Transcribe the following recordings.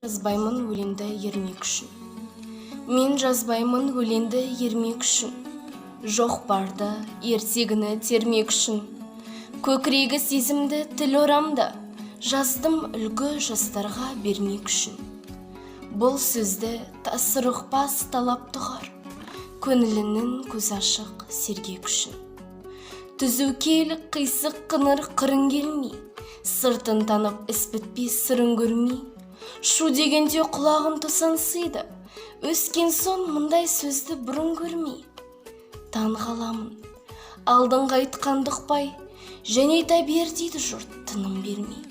Жазбаймын өлеңді ермек үшін. Мен жазбаймын өлеңді ермек үшін. Жоқ барды ертегіні термек үшін. Көкірегі сезімді тіл орамда, жаздым үлгі жастарға бермек үшін. Бұл сөзді тасырықпас талап тұғар, көңілінің көз ашық сергек үшін. Түзукел қисық қыныр қырын келмей, сыртын танып іс бітпес сырын көрмей, шу дегенде құлағын тұсансиды, өскен сон мұндай сөзді бұрын көрмей. Таң қаламын, алдыңғы айтқандықпай, және айта бер дейді жұрт тыным бермей.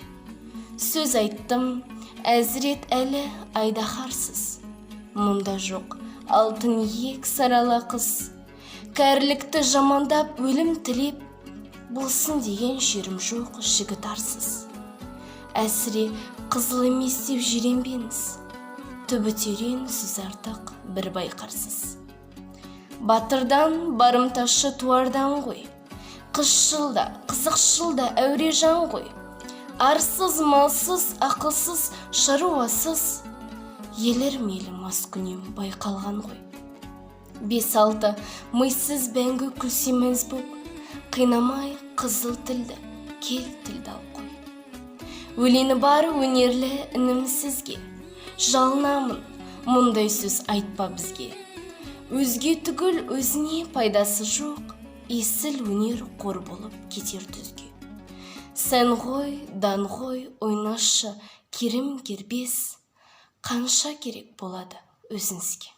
Сөз айттым, әзірет әлі айдаһарсыз. Мұнда жоқ алтын иек сарала қыз. Кәрілікті жамандап өлім тілеп, болсын деген жерім жоқ жігіт арсыз. Әсіре қызыл емес деп жиренбеңіз, түбі терең сөз артық бір байқарсыз. Батырдан барымташы туардан ғой, қысшылда, қызықшылда әуре жан ғой. Арсыз, малсыз, ақылсыз, шаруасыз, елер мейлі маскүнем байқалған ғой. 5-6 мыйсыз бәңгі күлсеміз боп, қинамай қызыл тілді, кел тілді ал қой. Өлені бар өнерлі інім сізге, жалынамын, мұндай сөз айтпа бізге. Өзге түгіл өзіне пайдасы жоқ, есіл өнер қор болып кетер түзге. Сән ғой, дан ғой, ойнашы, керім кербес, қанша керек болады өзіңізге.